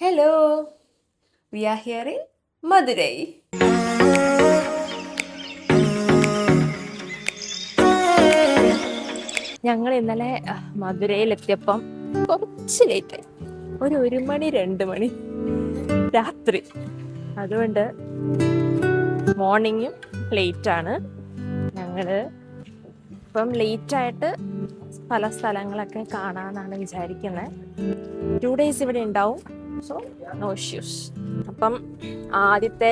Hello, we are here in Madurai. ഞങ്ങൾ ഇന്നലെ മധുരയിലെത്തിയപ്പം കുറച്ച് ലേറ്റായി, ഒരു മണി 2 മണി രാത്രി. അതുകൊണ്ട് മോർണിംഗും ലേറ്റാണ്. ഞങ്ങൾ ഇപ്പം ലേറ്റായിട്ട് പല സ്ഥലങ്ങളൊക്കെ കാണാമെന്നാണ് വിചാരിക്കുന്നത്. 2 days ഇവിടെ ഉണ്ടാവും, സോ നോ ഇഷ്യൂസ്. അപ്പം ആദ്യത്തെ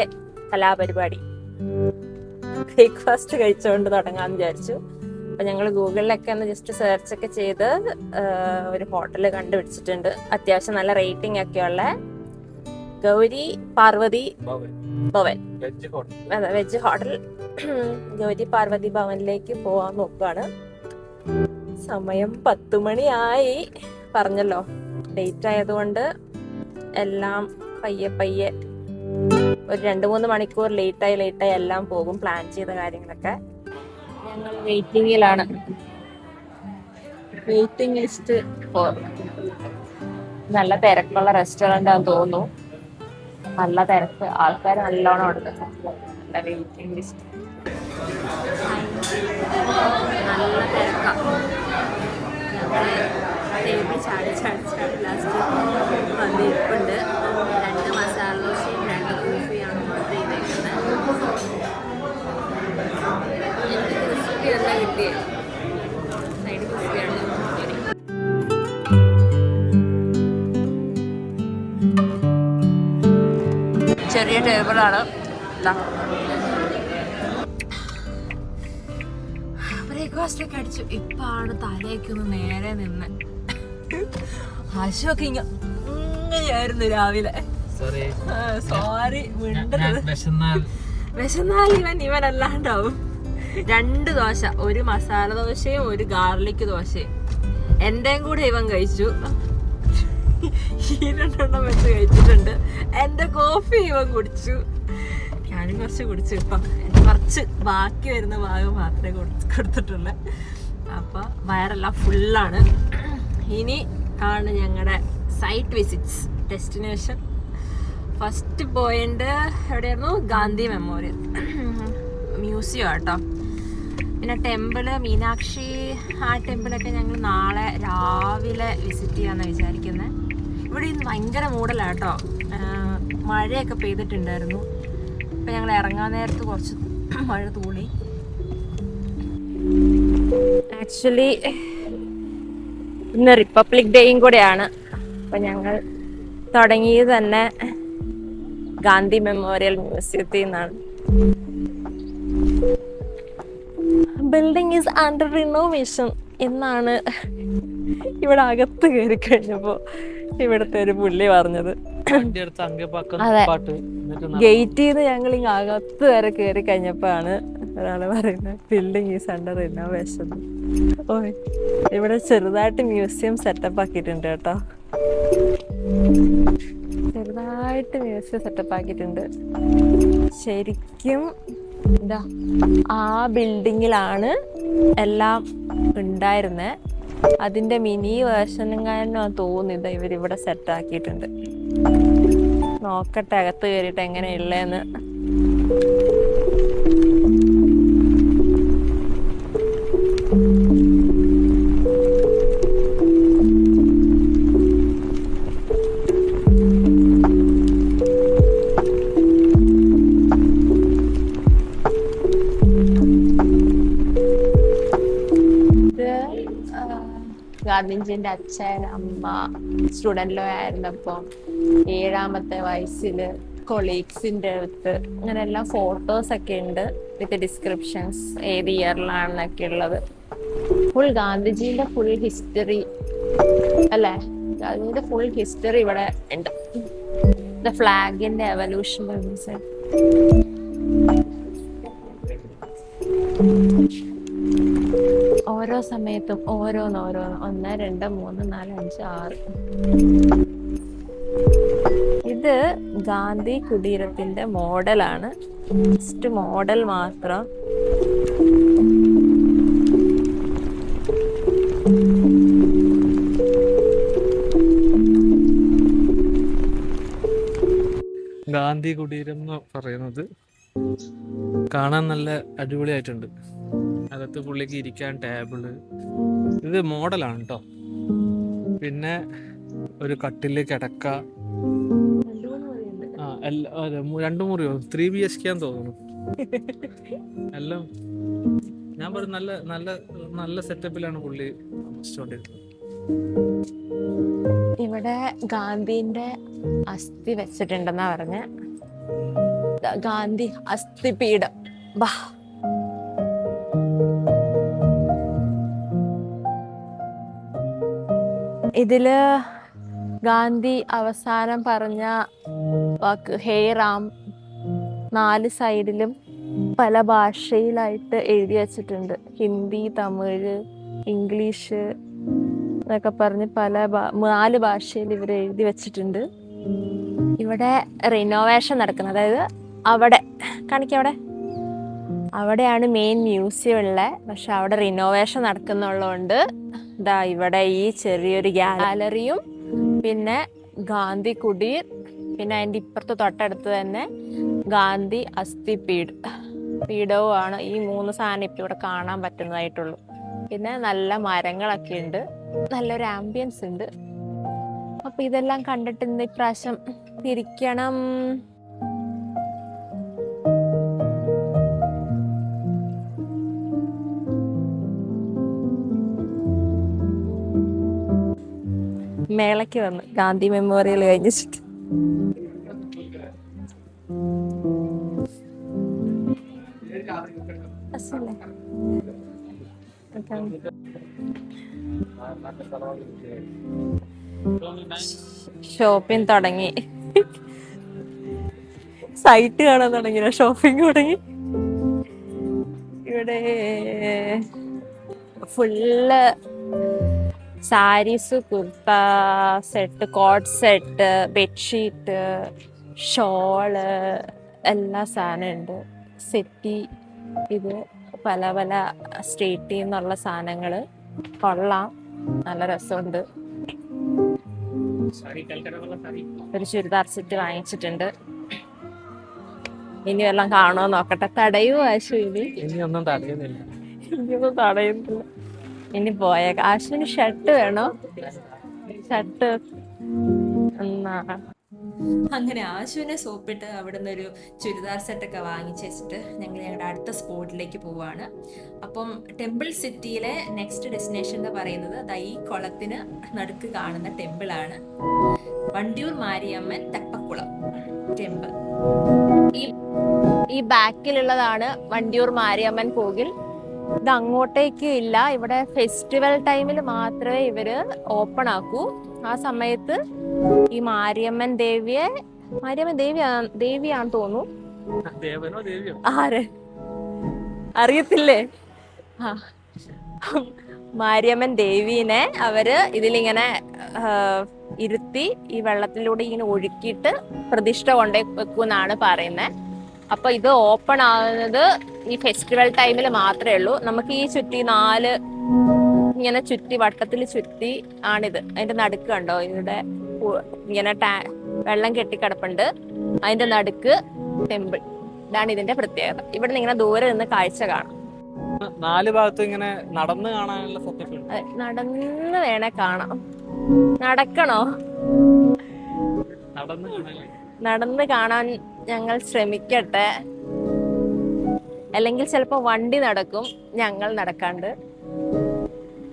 കലാപരിപാടി ബ്രേക്ക്ഫാസ്റ്റ് കഴിച്ചുകൊണ്ട് തുടങ്ങാമെന്ന് വിചാരിച്ചു. അപ്പം ഞങ്ങൾ ഗൂഗിളിലൊക്കെ ഒന്ന് ജസ്റ്റ് സെർച്ച് ഒക്കെ ചെയ്ത് ഒരു ഹോട്ടൽ കണ്ടുപിടിച്ചിട്ടുണ്ട്. അത്യാവശ്യം നല്ല റേറ്റിംഗ് ഒക്കെയുള്ള ഗൗരി പാർവതി ഭവൻ, അതെ വെജ് ഹോട്ടൽ. ഗൗരി പാർവതി ഭവനിലേക്ക് പോവാൻ നോക്കുകയാണ്. സമയം 10 മണിയായി. പറഞ്ഞല്ലോ, ലേറ്റ് ആയതുകൊണ്ട് എല്ലാം പയ്യെ ഒരു 2-3 മണിക്കൂർ ലേറ്റായി എല്ലാം പോകും. പ്ലാൻ ചെയ്ത കാര്യങ്ങളൊക്കെ. ഞങ്ങൾ വെയിറ്റിംഗിലാണ്. വെയിറ്റിംഗ് ലിസ്റ്റ് നല്ല തിരക്കുള്ള റെസ്റ്റോറൻ്റ് ആണെന്ന് തോന്നുന്നു. നല്ല തിരക്ക്, ആൾക്കാർ നല്ലോണം ഉണ്ട്. നല്ല വെയിറ്റിംഗ് ലിസ്റ്റ്, നല്ല തിരക്കാണ്. ടേബിൾ ചാടി ലാസ്റ്റ് വന്ന് ഇരിപ്പുണ്ട്. 2 മസാല ദോശയും 2 കോഫിയാണ് ഓർഡർ ചെയ്തേക്കുന്നത്. എനിക്ക് ക്രിസ്പി അല്ല കിട്ടിയത്, സൈഡ് ക്രിസ്പിയാണ്. ചെറിയ ടേബിളാണ്. ബ്രേക്ക്ഫാസ്റ്റ് ഒക്കെ അടിച്ചു. ഇപ്പാണ് തലയൊക്കെ ഒന്ന് നേരെ നിന്ന്. ഹശമൊക്കെ ഇങ്ങനെയായിരുന്നു രാവിലെ. സോറി, വിശന്നാൽ ഇവനല്ലാണ്ടാവും. 2 ദോശ, ഒരു മസാല ദോശയും ഒരു ഗാർലിക് ദോശയും എന്റെയും കൂടെ ഇവൻ കഴിച്ചു. ഈ 2 എണ്ണം വെച്ച് കഴിച്ചിട്ടുണ്ട്. എന്റെ കോഫി ഇവൻ കുടിച്ചു, ഞാനും കുറച്ച് കുടിച്ചു. ഇപ്പം കുറച്ച് ബാക്കി വരുന്ന ഭാഗം മാത്രമേ കൊടുത്തിട്ടുള്ളൂ. അപ്പൊ വയറെല്ലാം ഫുള്ളാണ്. ഇനി ആണ് ഞങ്ങളുടെ site visits destination. First point എവിടെയായിരുന്നു? ഗാന്ധി മെമ്മോറിയൽ മ്യൂസിയം കേട്ടോ. പിന്നെ ടെമ്പിള്, മീനാക്ഷി, ആ ടെമ്പിളൊക്കെ ഞങ്ങൾ നാളെ രാവിലെ വിസിറ്റ് ചെയ്യാമെന്നാണ് വിചാരിക്കുന്നത്. ഇവിടെ ഇന്ന് ഭയങ്കര മൂടലാണ് കേട്ടോ. മഴയൊക്കെ പെയ്തിട്ടുണ്ടായിരുന്നു. ഇപ്പം ഞങ്ങൾ ഇറങ്ങാൻ നേരത്ത് കുറച്ച് മഴ തൂളി. ആക്ച്വലി ഇന്ന് റിപ്പബ്ലിക് ഡേയും കൂടെയാണ്. അപ്പം ഞങ്ങൾ തുടങ്ങിയത് തന്നെ ഗാന്ധി മെമ്മോറിയൽ മ്യൂസിയത്തിൽ നിന്നാണ്. ബിൽഡിംഗ് ഈസ് അണ്ടർ റിനോവേഷൻ എന്നാണ് ഇവിടെ അകത്ത് കയറി കഴിഞ്ഞപ്പോൾ ഇവിടുത്തെ ഒരു പുള്ളി പറഞ്ഞത്. അതെ, ഗേറ്റിൽ നിന്ന് ഞങ്ങൾ ഇങ്ങ് അകത്ത് വരെ കയറി കഴിഞ്ഞപ്പോഴാണ് ഒരാള് പറയുന്നത് ബിൽഡിംഗ് ഈസ് അണ്ടർ റിനോവേഷൻ. ഓ, ഇവിടെ ചെറുതായിട്ട് മ്യൂസിയം സെറ്റപ്പ് ആക്കിയിട്ടുണ്ട് കേട്ടോ. ചെറുതായിട്ട് മ്യൂസിയം സെറ്റപ്പ് ആക്കിയിട്ടുണ്ട്. ശരിക്കും എന്താ, ആ ബിൽഡിങ്ങിലാണ് എല്ലാം ഉണ്ടായിരുന്നത്. അതിന്റെ മിനി വേർഷനും തോന്നുന്നത് ഇവരിവിടെ സെറ്റ് ആക്കിയിട്ടുണ്ട്. നോക്കട്ടെ അകത്ത് കയറിയിട്ട് എങ്ങനെയുള്ളതെന്ന്. ഗാന്ധിജിന്റെ അച്ഛൻ, അമ്മ സ്റ്റുഡന്റ് ലോ ആയിരുന്നപ്പോ 7ാമത്തെ വയസ്സില് കൊളീഗ്സിന്റെ അടുത്ത് അങ്ങനെ എല്ലാം ഫോട്ടോസ് ഒക്കെ ഉണ്ട് വിത്ത് ഡിസ്ക്രിപ്ഷൻസ്, ഏത് ഇയറിലാണെന്നൊക്കെ ഉള്ളത്. ഫുൾ ഗാന്ധിജിന്റെ ഫുൾ ഹിസ്റ്ററി അല്ലേ, ഗാന്ധിജിന്റെ ഫുൾ ഹിസ്റ്ററി ഇവിടെ ഉണ്ട്. ദ ഫ്ലാഗിന്റെ എവല്യൂഷൻ. ഓരോ സമയത്തും ഓരോന്ന് 1, 2, 3, 4, 5, 6. ഇത് ഗാന്ധി കുടീരത്തിന്റെ മോഡലാണ്. ജസ്റ്റ് മോഡൽ മാത്രം. ഗാന്ധി കുടീരം എന്ന് പറയുന്നത് കാണാൻ നല്ല അടിപൊളിയായിട്ടുണ്ട്. അകത്ത് പുള്ളിക്ക് ഇരിക്കാൻ ടേബിള്, ഇത് മോഡലാണ് കേട്ടോ. പിന്നെ ഒരു കട്ടില്, കിടക്ക, അതെ 2 മുറിയോ 3 BHK തോന്നുന്നു. എല്ലാം ഞാൻ പറയും നല്ല നല്ല നല്ല സെറ്റപ്പിലാണ് പുള്ളി താമസിച്ചുകൊണ്ടിരുന്നത്. ഇവിടെ ഗാന്ധിന്റെ അസ്ഥി വെച്ചിട്ടുണ്ടെന്നാ പറഞ്ഞ. ഗാന്ധി അസ്ഥിപീഠം. ബാ, ഇതില് ഗാന്ധി അവസാനം പറഞ്ഞ വാക്ക് ഹേ റാം 4 സൈഡിലും പല ഭാഷയിലായിട്ട് എഴുതി വച്ചിട്ടുണ്ട്. ഹിന്ദി, തമിഴ്, ഇംഗ്ലീഷ് എന്നൊക്കെ പറഞ്ഞ് 4 ഭാഷയിൽ ഇവർ എഴുതി വെച്ചിട്ടുണ്ട്. ഇവിടെ റിനോവേഷൻ നടക്കുന്നത്, അതായത് അവിടെ കാണിക്കാം, അവിടെയാണ് മെയിൻ മ്യൂസിയം ഉള്ളത്. പക്ഷെ അവിടെ റിനോവേഷൻ നടക്കുന്നുള്ളതുകൊണ്ട് ഇതാ ഇവിടെ ഈ ചെറിയൊരു ഗാലറിയും പിന്നെ ഗാന്ധി കുടീർ, പിന്നെ അതിൻ്റെ ഇപ്പുറത്ത് തൊട്ടടുത്ത് തന്നെ ഗാന്ധി അസ്ഥി പീഠവും ആണ്. ഈ 3 സാധനം ഇപ്പം ഇവിടെ കാണാൻ പറ്റുന്നതായിട്ടുള്ളൂ. പിന്നെ നല്ല മരങ്ങളൊക്കെ ഉണ്ട്, നല്ലൊരു ആംബിയൻസ് ഉണ്ട്. അപ്പൊ ഇതെല്ലാം കണ്ടിട്ട് ഇന്ന് ഇപ്രാവശ്യം തിരിക്കണം. മേളയ്ക്ക് വന്ന് ഗാന്ധി മെമ്മോറിയൽ കഴിഞ്ഞിട്ട് ഷോപ്പിംഗ് തുടങ്ങി, സൈറ്റ് കാണാൻ തുടങ്ങി, ഷോപ്പിംഗ് തുടങ്ങി. ഇവിടെ full saris, kurta set, coat set, bedsheet, shawl, എല്ലാ സാധനം ഉണ്ട്. സെറ്റി, ഇത് പല പല സ്ട്രീറ്റിൽ നിന്നുള്ള സാധനങ്ങൾ. കൊള്ളാം, നല്ല രസമുണ്ട്. ഒരു ചുരിദാർ സെറ്റ് വാങ്ങിച്ചിട്ടുണ്ട്. ഇനി എല്ലാം കാണുമോ നോക്കട്ടെ. തടയുമോ ആശുവിനി? ഇനിയൊന്നും തടയുന്നില്ല. ഇനിയൊന്നും തടയുന്നില്ല. ഇനി പോയേക്കാം. ആശുവിന് ഷർട്ട് വേണോ? ഷർട്ട് അങ്ങനെ ആശുവിനെ സോപ്പിട്ട് അവിടെ നിന്ന് ഒരു ചുരിദാർ സെറ്റൊക്കെ വാങ്ങിച്ച് വെച്ചിട്ട് ഞങ്ങൾ ഞങ്ങളുടെ അടുത്ത സ്പോട്ടിലേക്ക് പോവാണ്. അപ്പം ടെമ്പിൾ സിറ്റിയിലെ നെക്സ്റ്റ് ഡെസ്റ്റിനേഷൻ എന്ന് പറയുന്നത് ഈ കുളത്തിന് നടുക്ക് കാണുന്ന ടെമ്പിളാണ്, വണ്ടിയൂർ മാരിയമ്മൻ തെപ്പക്കുളം ടെമ്പിൾ. ഈ ബാക്കിലുള്ളതാണ് വണ്ടിയൂർ മാരിയമ്മൻ കോവിൽ. ഇത് അങ്ങോട്ടേക്ക് ഇല്ല, ഇവിടെ ഫെസ്റ്റിവൽ ടൈമിൽ മാത്രമേ ഇവര് ഓപ്പൺ ആക്കൂ. ആ സമയത്ത് ഈ മാരിയമ്മൻ ദേവിയാണെന്ന് തോന്നുന്നു. ആര് അറിയത്തില്ലേ? മാരിയമ്മൻ ദേവീനെ അവര് ഇതിലിങ്ങനെ ഇരുത്തി ഈ വെള്ളത്തിലൂടെ ഇങ്ങനെ ഒഴുക്കിയിട്ട് പ്രതിഷ്ഠ കൊണ്ടേ വെക്കൂന്നാണ് പറയുന്നത്. അപ്പൊ ഇത് ഓപ്പൺ ആകുന്നത് ഈ ഫെസ്റ്റിവൽ ടൈമിൽ മാത്രമേ ഉള്ളൂ. നമുക്ക് ഈ ചുറ്റി 4 ഇങ്ങനെ ചുറ്റി വട്ടത്തിൽ ചുറ്റി ആണിത്. അതിന്റെ നടുക്ക് കണ്ടോ, ഇവിടെ ഇങ്ങനെ വെള്ളം കെട്ടിക്കിടപ്പുണ്ട്, അതിന്റെ നടുക്ക് ടെമ്പിൾ. ഇതാണ് ഇതിന്റെ പ്രത്യേകത. ഇവിടെ നിന്ന് ഇങ്ങനെ ദൂരെ നിന്ന് കാഴ്ച കാണാം. 4 ഭാഗത്തും ഇങ്ങനെ നടന്ന് കാണാനുള്ള സെറ്റപ്പ്. നടന്ന് വേണേ കാണാം. നടക്കണോ? നടന്ന് കാണാൻ ഞങ്ങൾ ശ്രമിക്കട്ടെ. അല്ലെങ്കിൽ ചിലപ്പോ വണ്ടി നടക്കും, ഞങ്ങൾ നടക്കാണ്ട്.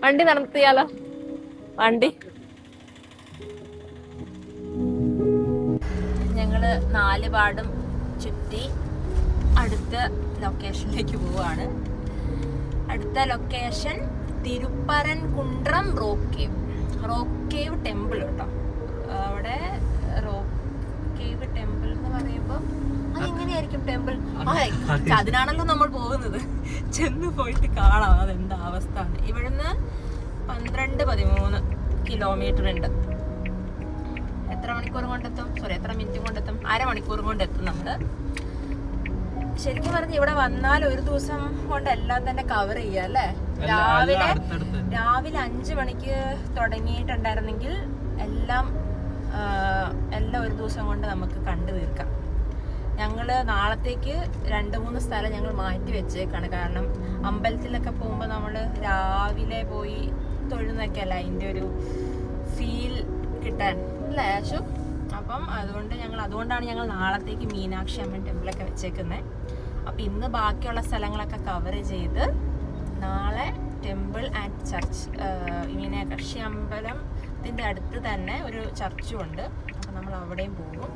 വണ്ടി നടത്തിയാലോ? വണ്ടി ഞങ്ങള് 4 പാടും ചുറ്റി അടുത്ത ലൊക്കേഷനിലേക്ക് പോവാണ്. അടുത്ത ലൊക്കേഷൻ തിരുപ്പരൻകുണ്ട്രം റോക്ക് കേവ് ടെമ്പിൾ കേട്ടോ. അവിടെ റോക്ക് കേവ് ടെമ്പിൾ എന്ന് പറയുമ്പോൾ അതെങ്ങനെയായിരിക്കും ടെമ്പിൾ? അതിനാണല്ലോ നമ്മൾ പോകുന്നത്. ചെന്ന് പോയിട്ട് കാണാം അതെന്താ അവസ്ഥ. ഇവിടുന്ന് 12-13 കിലോമീറ്റർ ഉണ്ട്. എത്ര മണിക്കൂർ കൊണ്ടെത്തും? എത്ര മിനിറ്റ് കൊണ്ടെത്തും? അരമണിക്കൂർ കൊണ്ടെത്തും നമ്മള്. ശരിക്കും പറഞ്ഞ് ഇവിടെ വന്നാൽ ഒരു ദിവസം കൊണ്ട് എല്ലാം തന്നെ കവർ ചെയ്യാം അല്ലേ? രാവിലെ 5 മണിക്ക് തുടങ്ങിയിട്ടുണ്ടായിരുന്നെങ്കിൽ എല്ലാം ഒരു ദിവസം കൊണ്ട് നമുക്ക് കണ്ടു തീർക്കാം. ഞങ്ങൾ നാളത്തേക്ക് 2-3 സ്ഥലം ഞങ്ങൾ മാറ്റി വെച്ചേക്കാണ്. കാരണം അമ്പലത്തിലൊക്കെ പോകുമ്പോൾ നമ്മൾ രാവിലെ പോയി തൊഴുന്നൊക്കെ അല്ല അതിൻ്റെ ഒരു ഫീൽ കിട്ടാൻ അല്ലേ ആശു? അപ്പം അതുകൊണ്ടാണ് ഞങ്ങൾ നാളത്തേക്ക് മീനാക്ഷി അമ്മൻ ടെമ്പിളൊക്കെ വെച്ചേക്കുന്നത്. അപ്പം ഇന്ന് ബാക്കിയുള്ള സ്ഥലങ്ങളൊക്കെ കവർ ചെയ്ത് നാളെ ടെമ്പിൾ ആൻഡ് ചർച്ച്, മീനാക്ഷി അമ്പലത്തിൻ്റെ അടുത്ത് തന്നെ ഒരു ചർച്ചും ഉണ്ട്. അപ്പം നമ്മൾ അവിടെയും പോകും.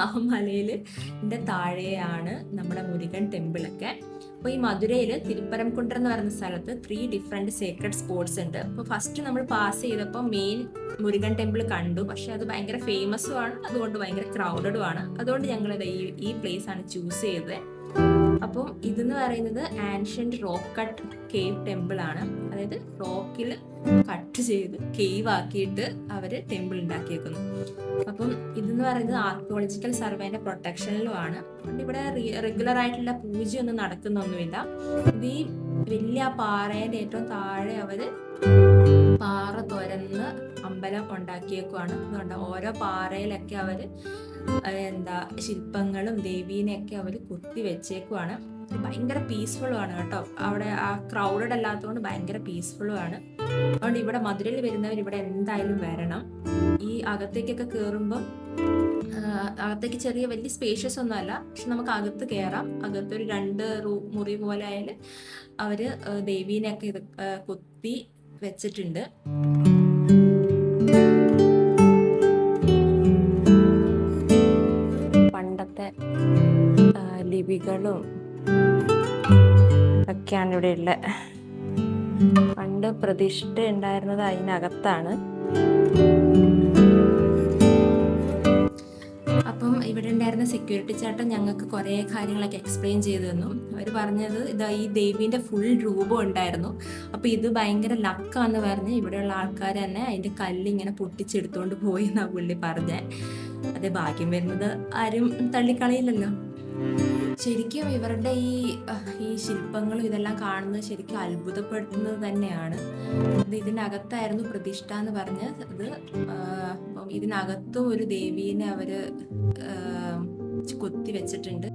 ആ മലയിൻ്റെ താഴെയാണ് നമ്മുടെ മുരുകൻ ടെമ്പിളൊക്കെ. അപ്പോൾ ഈ മധുരയിൽ തിരുപ്പരംകുണ്ടം എന്ന് പറയുന്ന സ്ഥലത്ത് 3 ഡിഫറെൻറ്റ് സേക്രഡ് സ്പോട്സ് ഉണ്ട്. അപ്പോൾ ഫസ്റ്റ് നമ്മൾ പാസ് ചെയ്തപ്പോൾ മെയിൻ മുരുകൻ ടെമ്പിൾ കണ്ടു. പക്ഷെ അത് ഭയങ്കര ഫേമസും ആണ്, അതുകൊണ്ട് ഭയങ്കര ക്രൗഡഡും ആണ്. അതുകൊണ്ട് ഞങ്ങളിത് ഈ പ്ലേസ് ആണ് ചൂസ് ചെയ്തത്. അപ്പം ഇതെന്ന് പറയുന്നത് ancient rock cut cave temple ആണ്. അതായത് റോക്കിൽ കട്ട് ചെയ്ത് കേവ് ആക്കിയിട്ട് അവർ ടെമ്പിൾ ഉണ്ടാക്കിയേക്കുന്നു. അപ്പം ഇതെന്ന് പറയുന്നത് ആർക്കിയോളജിക്കൽ സർവേന്റെ പ്രൊട്ടക്ഷനിലുമാണ്. ഇവിടെ റെഗുലർ ആയിട്ടുള്ള പൂജയൊന്നും നടക്കുന്നൊന്നുമില്ല. ഇത് ഈ വലിയ പാറേന്റെ ഏറ്റവും താഴെ അവര് പാറ തുരന്ന് അമ്പലം ഉണ്ടാക്കിയേക്കുവാണ്. അതുകൊണ്ട് ഓരോ പാറയിലൊക്കെ അവര് ശില്പങ്ങളും ദേവീനെയൊക്കെ അവർ കുത്തി വെച്ചേക്കുവാണ്. ഭയങ്കര പീസ്ഫുള്ളും ആണ് കേട്ടോ. അവിടെ ആ ക്രൗഡഡ് അല്ലാത്തതുകൊണ്ട് ഭയങ്കര പീസ്ഫുള്ളും ആണ്. അതുകൊണ്ട് ഇവിടെ മധുരയിൽ വരുന്നവർ ഇവിടെ എന്തായാലും വരണം. ഈ അകത്തേക്കൊക്കെ കയറുമ്പം അകത്തേക്ക് വലിയ സ്പേഷ്യസ് ഒന്നും അല്ല, പക്ഷെ നമുക്ക് അകത്ത് കയറാം. അകത്തൊരു 2 മുറി പോലെ ആയാലും അവര് ദേവീനെയൊക്കെ ഇത് കുത്തി വെച്ചിട്ടുണ്ട്. പണ്ടത്തെ ലിപികളും ഒക്കെയാണ് ഇവിടെ ഉള്ളത്. പണ്ട് പ്രതിഷ്ഠ ഉണ്ടായിരുന്നത് അതിനകത്താണ്. അപ്പം ഇവിടെ ഉണ്ടായിരുന്ന സെക്യൂരിറ്റി ചേട്ടൻ ഞങ്ങൾക്ക് കുറേ കാര്യങ്ങളൊക്കെ എക്സ്പ്ലെയിൻ ചെയ്തു തന്നു. അവർ പറഞ്ഞത് ഈ ദേവീൻ്റെ ഫുൾ രൂപം ഉണ്ടായിരുന്നു. അപ്പോൾ ഇത് ഭയങ്കര ലക്കാന്ന് പറഞ്ഞ് ഇവിടെയുള്ള ആൾക്കാർ തന്നെ അതിൻ്റെ കല്ലിങ്ങനെ പൊട്ടിച്ചെടുത്തുകൊണ്ട് പോയി എന്നാണ് പുള്ളി പറഞ്ഞത്. അതെ, ഭാഗ്യം വരുന്നത് ആരും തള്ളിക്കളയില്ലല്ലോ. ശരിക്കും ഇവരുടെ ഈ ശില്പങ്ങളും ഇതെല്ലാം കാണുന്നത് ശരിക്കും അത്ഭുതപ്പെടുത്തുന്നത് തന്നെയാണ്. ഇതിനകത്തായിരുന്നു പ്രതിഷ്ഠ എന്ന് പറഞ്ഞ് അപ്പം ഇതിനകത്തും ഒരു ദേവീനെ അവര് കൊത്തി വെച്ചിട്ടുണ്ട്.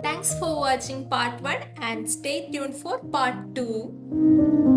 Thanks for watching part 1 and stay tuned for part 2.